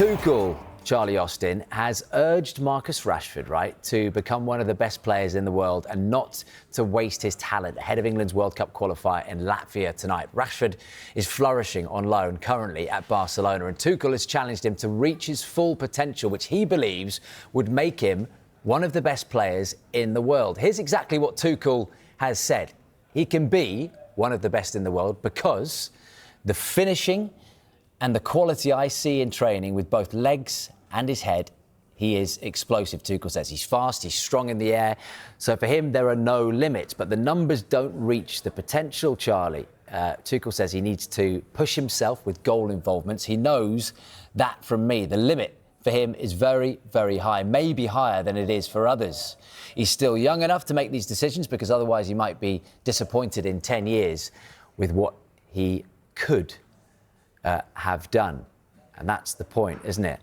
Tuchel, Charlie Austin, has urged Marcus Rashford, right, to become one of the best players in the world and not to waste his talent ahead of England's World Cup qualifier in Latvia tonight. Rashford is flourishing on loan currently at Barcelona, and Tuchel has challenged him to reach his full potential, which he believes would make him one of the best players in the world. Here's exactly what Tuchel has said. He can be one of the best in the world because the finishing and the quality I see in training with both legs and his head, he is explosive, Tuchel says. He's fast, he's strong in the air. So for him, there are no limits. But the numbers don't reach the potential, Charlie. Tuchel says he needs to push himself with goal involvements. He knows that from me. The limit for him is very, very high, maybe higher than it is for others. He's still young enough to make these decisions because otherwise he might be disappointed in 10 years with what he could have done. And that's the point, isn't it?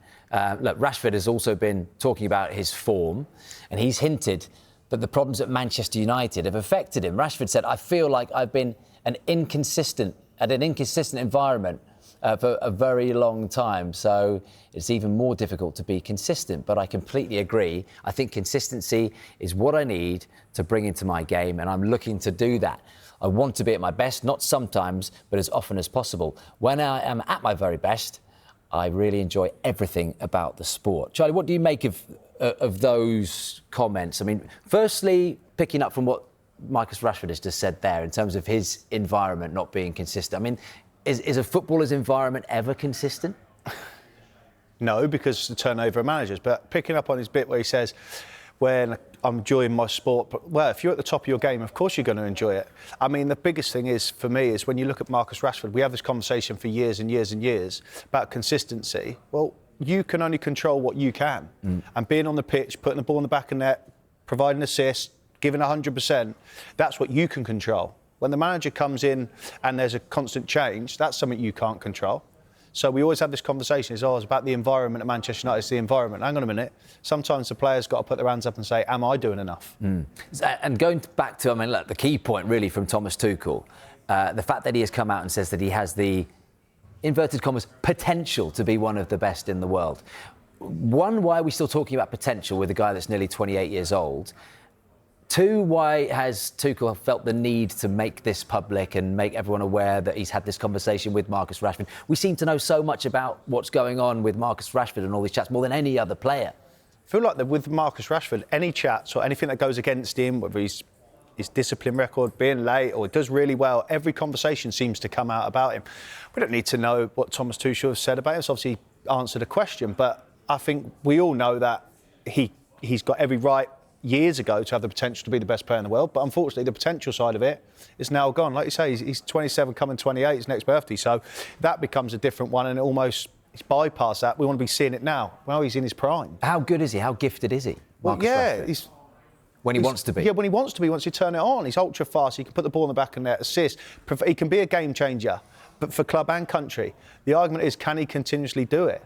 Look, Rashford has also been talking about his form, and he's hinted that the problems at Manchester United have affected him. Rashford said, I feel like I've been at an inconsistent environment for a very long time, so it's even more difficult to be consistent. But I completely agree. I think consistency is what I need to bring into my game, and I'm looking to do that. I want to be at my best, not sometimes, but as often as possible. When I am at my very best, I really enjoy everything about the sport. Charlie, what do you make of those comments? I mean, firstly, picking up from what Marcus Rashford has just said there in terms of his environment not being consistent. I mean, is a footballer's environment ever consistent? No, because it's the turnover of managers. But picking up on his bit where he says, when I'm enjoying my sport, well, if you're at the top of your game, of course you're going to enjoy it. I mean, the biggest thing is, for me, is when you look at Marcus Rashford, we have this conversation for years and years and years about consistency. Well, you can only control what you can. And being on the pitch, putting the ball in the back of the net, providing assists, giving 100%, that's what you can control. When the manager comes in and there's a constant change, that's something you can't control. So we always have this conversation, it's about the environment at Manchester United, it's the environment. Hang on a minute. Sometimes the players got to put their hands up and say, am I doing enough? And going back to, I mean, look, the key point really from Thomas Tuchel, the fact that he has come out and says that he has the, inverted commas, potential to be one of the best in the world. One, why are we still talking about potential with a guy that's nearly 28 years old? Two, why has Tuchel felt the need to make this public and make everyone aware that he's had this conversation with Marcus Rashford? We seem to know so much about what's going on with Marcus Rashford and all these chats more than any other player. I feel like that with Marcus Rashford, any chats or anything that goes against him, whether he's his discipline record, being late or does really well, every conversation seems to come out about him. We don't need to know what Thomas Tuchel has said about him. It's obviously answered a question, but I think we all know that he's got every right years ago to have the potential to be the best player in the world, but unfortunately the potential side of it is now gone. Like you say, he's 27 coming 28, his next birthday, so that becomes a different one, and it almost he's bypassed that. We want to be seeing it now. Well, he's in his prime. How good is he? How gifted is he? Well, yeah, he's when he wants to be. Yeah, when he wants to be, once you turn it on, he's ultra fast. He can put the ball in the back of the net, assist. He can be a game changer, but for club and country. The argument is, can he continuously do it?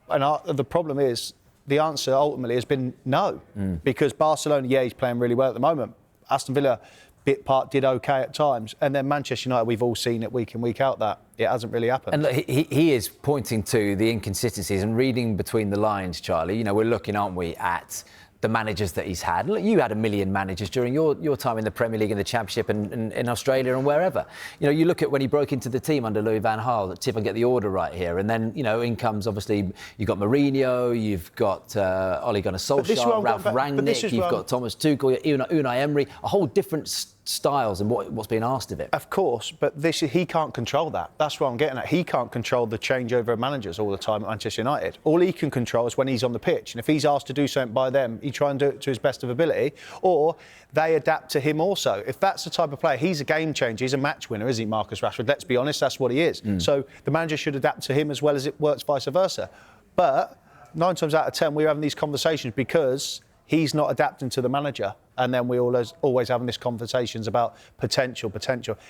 And the problem is, the answer ultimately has been no, because Barcelona, yeah, he's playing really well at the moment. Aston Villa, bit part, did okay at times. And then Manchester United, we've all seen it week in, week out that it hasn't really happened. And look, he is pointing to the inconsistencies and reading between the lines, Charlie. You know, we're looking, aren't we, at the managers that he's had. Look, you had a million managers during your time in the Premier League and the Championship and in Australia and wherever. You know, you look at when he broke into the team under Louis van Gaal, see if I can get the order right here. And then, you know, in comes, obviously, you've got Mourinho, you've got Ole Gunnar Solskjaer, Ralph Rangnick, you've got Thomas Tuchel, Unai Emery, a whole different styles and what's being asked of him. Of course, but he can't control that. That's what I'm getting at. He can't control the changeover of managers all the time at Manchester United. All he can control is when he's on the pitch. And if he's asked to do something by them, he try and do it to his best of ability, or they adapt to him also. If that's the type of player, he's a game changer, he's a match winner, isn't he, Marcus Rashford? Let's be honest, that's what he is. So the manager should adapt to him as well as it works vice versa. But 9 times out of 10, we're having these conversations because he's not adapting to the manager. And then we always having these conversations about potential.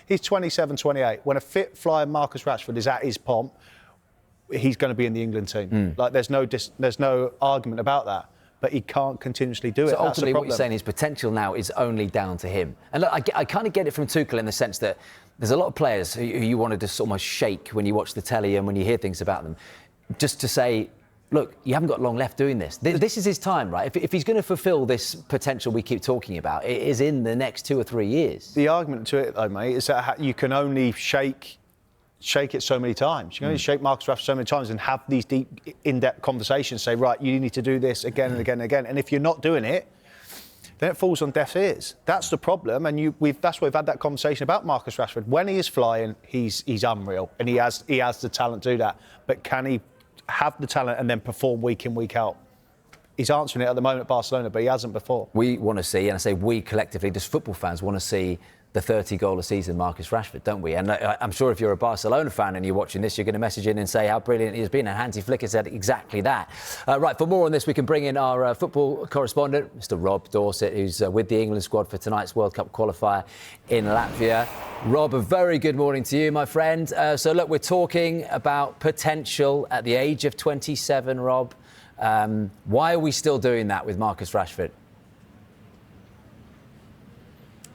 He's 27, 28. When a fit flying Marcus Rashford is at his pomp, he's going to be in the England team. Like, there's no argument about that. But he can't continuously do it. So ultimately what you're saying is potential now is only down to him. And look, I kind of get it from Tuchel in the sense that there's a lot of players who you want to just almost shake when you watch the telly and when you hear things about them. Just to say, look, you haven't got long left doing this. This is his time, right? If he's going to fulfil this potential we keep talking about, it is in the next 2 or 3 years. The argument to it, though, mate, is that you can only shake it so many times. You can only shake Marcus Rashford so many times and have these deep, in-depth conversations, say, right, you need to do this again and again and again. And if you're not doing it, then it falls on deaf ears. That's the problem, and that's why we've had that conversation about Marcus Rashford. When he is flying, he's unreal, and he has the talent to do that. But can he have the talent and then perform week in, week out? He's answering it at the moment at Barcelona, but he hasn't before. We want to see, and I say we collectively, just football fans want to see the 30-goal-a-season Marcus Rashford, don't we? And I'm sure if you're a Barcelona fan and you're watching this, you're going to message in and say how brilliant he has been. And Hansi Flick has said exactly that. Right, for more on this, we can bring in our football correspondent, Mr. Rob Dorset, who's with the England squad for tonight's World Cup qualifier in Latvia. Rob, a very good morning to you, my friend. So, look, we're talking about potential at the age of 27, Rob. Why are we still doing that with Marcus Rashford?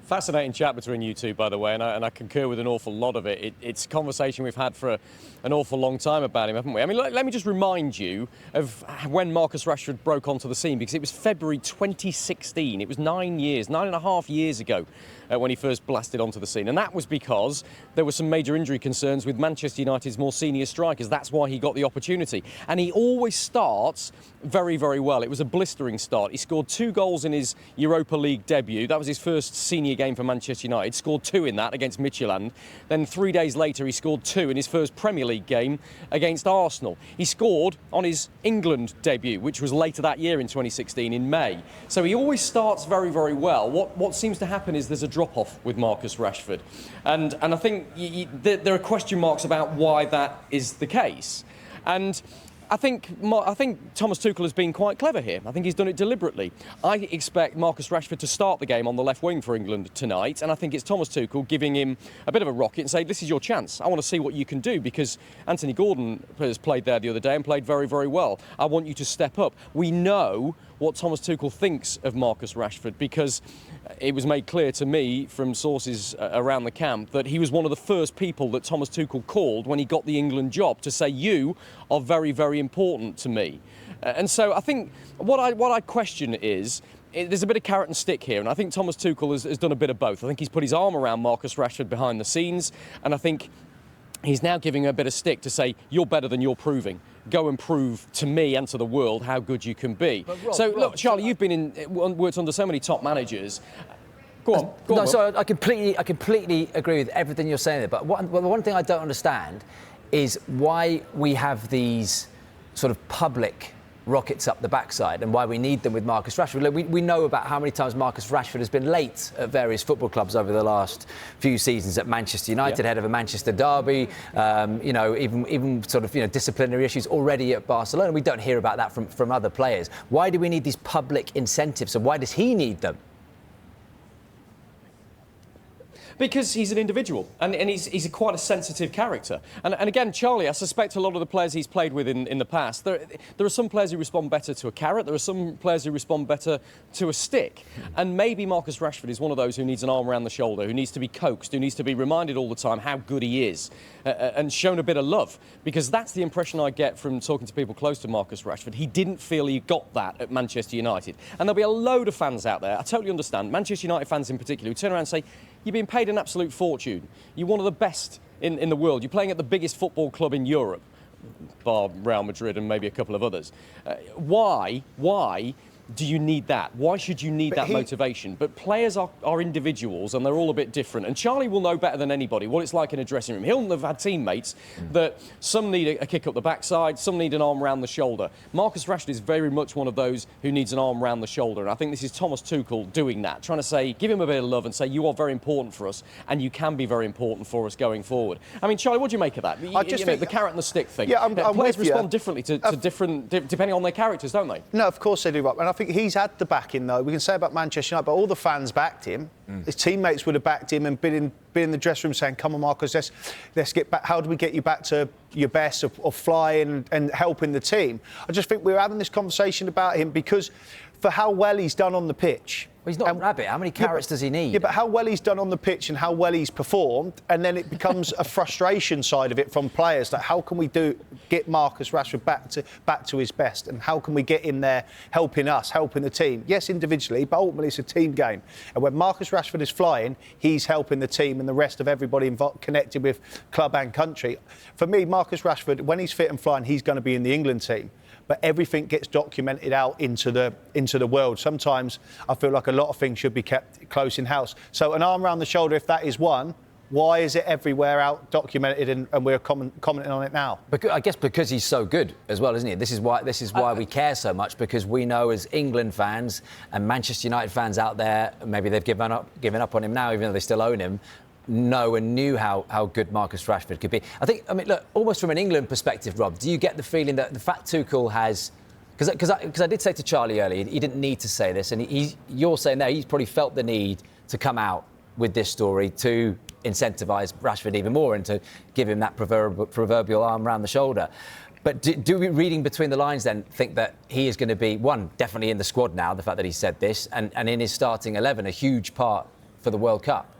Fascinating chat between you two, by the way, and I concur with an awful lot of it. It's a conversation we've had for an awful long time about him, haven't we? I mean, let me just remind you of when Marcus Rashford broke onto the scene, because it was February 2016. It was 9.5 years ago when he first blasted onto the scene. And that was because there were some major injury concerns with Manchester United's more senior strikers. That's why he got the opportunity. And he always starts very, very well. It was a blistering start. He scored 2 goals in his Europa League debut. That was his first senior game for Manchester United. Scored 2 in that against Midtjylland. Then 3 days later, he scored 2 in his first Premier League game against Arsenal. He scored on his England debut, which was later that year in 2016 in May. So he always starts very, very well. What seems to happen is there's a drop-off with Marcus Rashford. And I think there are question marks about why that is the case. And I think Thomas Tuchel has been quite clever here. I think he's done it deliberately. I expect Marcus Rashford to start the game on the left wing for England tonight, and I think it's Thomas Tuchel giving him a bit of a rocket and say, this is your chance. I want to see what you can do, because Anthony Gordon has played there the other day and played very, very well. I want you to step up. We know what Thomas Tuchel thinks of Marcus Rashford, because it was made clear to me from sources around the camp that he was one of the first people that Thomas Tuchel called when he got the England job to say, you are very, very important to me. And so I think what I question is, there's a bit of carrot and stick here, and I think Thomas Tuchel has done a bit of both. I think he's put his arm around Marcus Rashford behind the scenes, and I think he's now giving a bit of stick to say, you're better than you're proving. Go and prove to me and to the world how good you can be. Rob, look, Charlie, you've been worked under so many top managers. Go on. So I completely agree with everything you're saying there. But one thing I don't understand is why we have these sort of public rockets up the backside and why we need them with Marcus Rashford. Look, we know about how many times Marcus Rashford has been late at various football clubs over the last few seasons. At Manchester United, head of a Manchester derby, even sort of disciplinary issues already at Barcelona. We don't hear about that from other players. Why do we need these public incentives, and why does he need them? Because he's an individual, and he's quite a sensitive character. And again, Charlie, I suspect a lot of the players he's played with in the past, there are some players who respond better to a carrot, there are some players who respond better to a stick. And maybe Marcus Rashford is one of those who needs an arm around the shoulder, who needs to be coaxed, who needs to be reminded all the time how good he is, and shown a bit of love. Because that's the impression I get from talking to people close to Marcus Rashford. He didn't feel he got that at Manchester United. And there'll be a load of fans out there, I totally understand, Manchester United fans in particular, who turn around and say, you're being paid an absolute fortune. You're one of the best in the world. You're playing at the biggest football club in Europe, bar Real Madrid and maybe a couple of others. Why do you need that? Why should you need that motivation? But players are individuals, and they're all a bit different. And Charlie will know better than anybody what it's like in a dressing room. He'll have had teammates that some need a kick up the backside, some need an arm around the shoulder. Marcus Rashford is very much one of those who needs an arm around the shoulder. And I think this is Thomas Tuchel doing that, trying to say, give him a bit of love and say, you are very important for us, and you can be very important for us going forward. I mean, Charlie, what do you make of that? I just think the carrot and the stick thing. Yeah, I'm players with you. respond differently to different, depending on their characters, don't they? No, of course they do, Rob. And I think he's had the backing, though. We can say about Manchester United, but all the fans backed him. His teammates would have backed him and been in the dressing room saying, come on, Marcus, let's get back. How do we get you back to your best of flying and helping the team? I just think we're having this conversation about him because for how well he's done on the pitch. Well, he's not a rabbit. How many carrots does he need? Yeah, but how well he's done on the pitch and how well he's performed, and then it becomes a frustration side of it from players. Like, how can we get Marcus Rashford back to his best, and how can we get him there helping us, helping the team? Yes, individually, but ultimately it's a team game. And when Marcus Rashford is flying, he's helping the team and the rest of everybody connected with club and country. For me, Marcus Rashford, when he's fit and flying, he's going to be in the England team. But everything gets documented out into the world. Sometimes I feel like a lot of things should be kept close in house. So an arm around the shoulder, if that is one, why is it everywhere out documented and we're commenting on it now? I guess because he's so good as well, isn't he? This is why we care so much, because we know as England fans and Manchester United fans out there, maybe they've given up on him now, even though they still own him, knew how good Marcus Rashford could be. I mean, look, almost from an England perspective, Rob, do you get the feeling that the fact Tuchel has... Because I did say to Charlie earlier, he didn't need to say this, and you're saying there he's probably felt the need to come out with this story to incentivise Rashford even more and to give him that proverbial arm around the shoulder. But do we, reading between the lines then, think that he is going to be, one, definitely in the squad now, the fact that he said this, and in his starting 11, a huge part for the World Cup?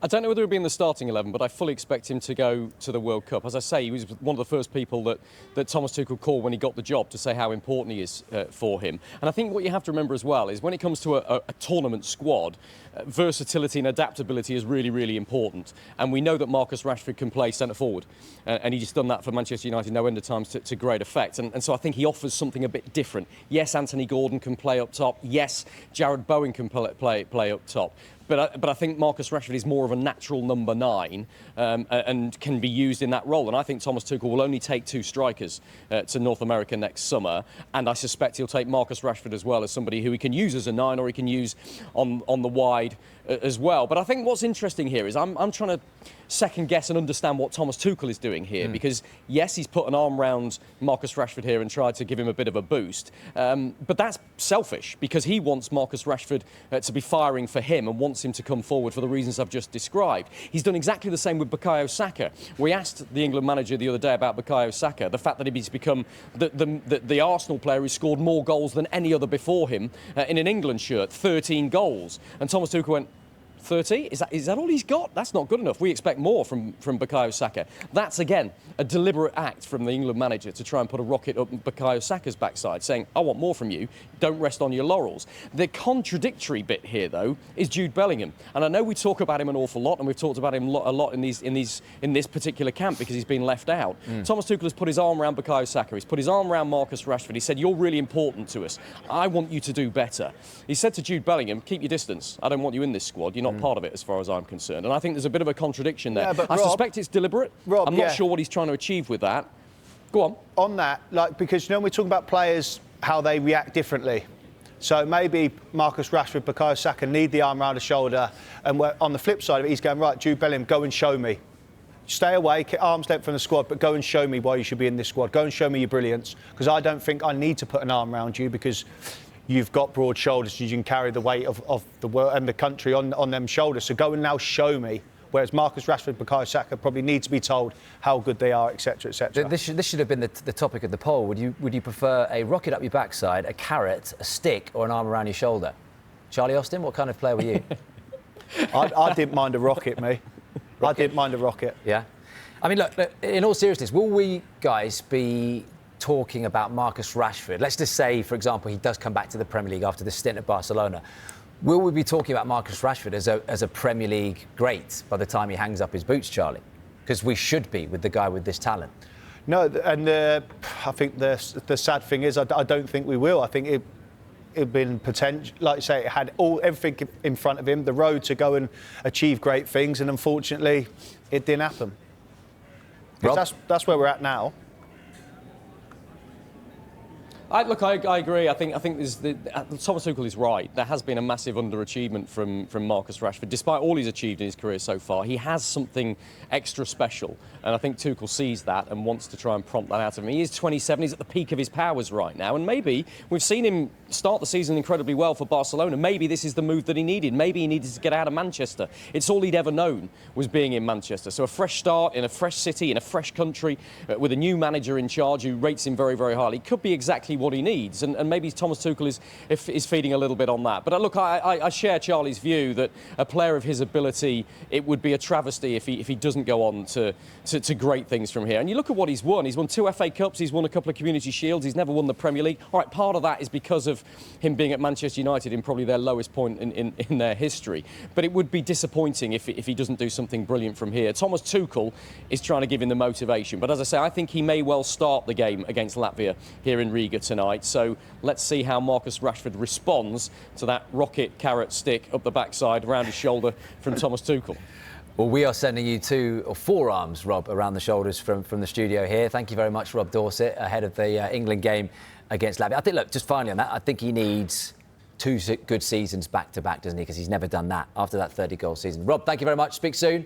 I don't know whether he'll be in the starting 11, but I fully expect him to go to the World Cup. As I say, he was one of the first people that Thomas Tuchel called when he got the job to say how important he is for him. And I think what you have to remember as well is when it comes to a tournament squad, versatility and adaptability is really, really important. And we know that Marcus Rashford can play centre-forward. And he's done that for Manchester United no end of times to great effect. And so I think he offers something a bit different. Yes, Anthony Gordon can play up top. Yes, Jared Bowen can play up top. But I think Marcus Rashford is more of a natural number 9 and can be used in that role. And I think Thomas Tuchel will only take 2 strikers to North America next summer. And I suspect he'll take Marcus Rashford as well as somebody who he can use as a 9 or he can use on the wide as well. But I think what's interesting here is I'm trying to second guess and understand what Thomas Tuchel is doing here, because yes, he's put an arm round Marcus Rashford here and tried to give him a bit of a boost, but that's selfish because he wants Marcus Rashford to be firing for him and wants him to come forward for the reasons I've just described. He's done exactly the same with Bukayo Saka. We asked the England manager the other day about Bukayo Saka, the fact that he's become the Arsenal player who scored more goals than any other before him in an England shirt, 13 goals, and Thomas Tuchel went, 30? Is that all he's got? That's not good enough. We expect more from Bukayo Saka. That's, again, a deliberate act from the England manager to try and put a rocket up Bukayo Saka's backside, saying, I want more from you. Don't rest on your laurels. The contradictory bit here, though, is Jude Bellingham. And I know we talk about him an awful lot, and we've talked about him a lot in this particular camp because he's been left out. Thomas Tuchel has put his arm around Bukayo Saka. He's put his arm around Marcus Rashford. He said, you're really important to us. I want you to do better. He said to Jude Bellingham, keep your distance. I don't want you in this squad. You're not part of it as far as I'm concerned. And I think there's a bit of a contradiction there. Yeah, I suspect it's deliberate. Rob, I'm not sure what he's trying to achieve with that. Go on. On that, because we're talking about players, how they react differently. So maybe Marcus Rashford, Bukayo Saka need the arm around the shoulder, and on the flip side of it, he's going, right, Jude Bellingham, go and show me. Stay away, arm's length from the squad, but go and show me why you should be in this squad. Go and show me your brilliance, because I don't think I need to put an arm around you because you've got broad shoulders, you can carry the weight of the world and the country on them shoulders. So go and now show me. Whereas Marcus Rashford, Bukayo Saka probably need to be told how good they are, etc., etc. This should have been the topic of the poll. Would you prefer a rocket up your backside, a carrot, a stick, or an arm around your shoulder? Charlie Austin, what kind of player were you? I didn't mind a rocket, me. I didn't mind a rocket. Yeah. I mean, look, in all seriousness, will we guys be talking about Marcus Rashford? Let's just say, for example, he does come back to the Premier League after this stint at Barcelona. Will we be talking about Marcus Rashford as a Premier League great by the time he hangs up his boots, Charlie? Because we should be with the guy with this talent. No, and I think the sad thing is I don't think we will. I think it'd been potential, like you say, it had everything in front of him, the road to go and achieve great things, and unfortunately, it didn't happen. That's where we're at now. I agree. I think Thomas Tuchel is right. There has been a massive underachievement from Marcus Rashford. Despite all he's achieved in his career so far, he has something extra special. And I think Tuchel sees that and wants to try and prompt that out of him. He is 27, he's at the peak of his powers right now. And maybe we've seen him start the season incredibly well for Barcelona. Maybe this is the move that he needed. Maybe he needed to get out of Manchester. It's all he'd ever known was being in Manchester. So a fresh start in a fresh city, in a fresh country, with a new manager in charge who rates him very, very highly. Could be exactly what he needs. And maybe Thomas Tuchel is feeding a little bit on that. But look, I share Charlie's view that a player of his ability, it would be a travesty if he doesn't go on to great things from here. And you look at what he's won. He's won 2 FA Cups, he's won a couple of Community Shields, he's never won the Premier League. All right, part of that is because of him being at Manchester United in probably their lowest point in their history. But it would be disappointing if he doesn't do something brilliant from here. Thomas Tuchel is trying to give him the motivation. But as I say, I think he may well start the game against Latvia here in Riga tonight. So let's see how Marcus Rashford responds to that rocket carrot stick up the backside around his shoulder from Thomas Tuchel. Well, we are sending you 2 or 4 arms, Rob, around the shoulders from the studio here. Thank you very much, Rob Dorset, ahead of the England game against Latvia. I think, look, just finally on that, I think he needs 2 good seasons back-to-back, doesn't he? Because he's never done that after that 30-goal season. Rob, thank you very much. Speak soon.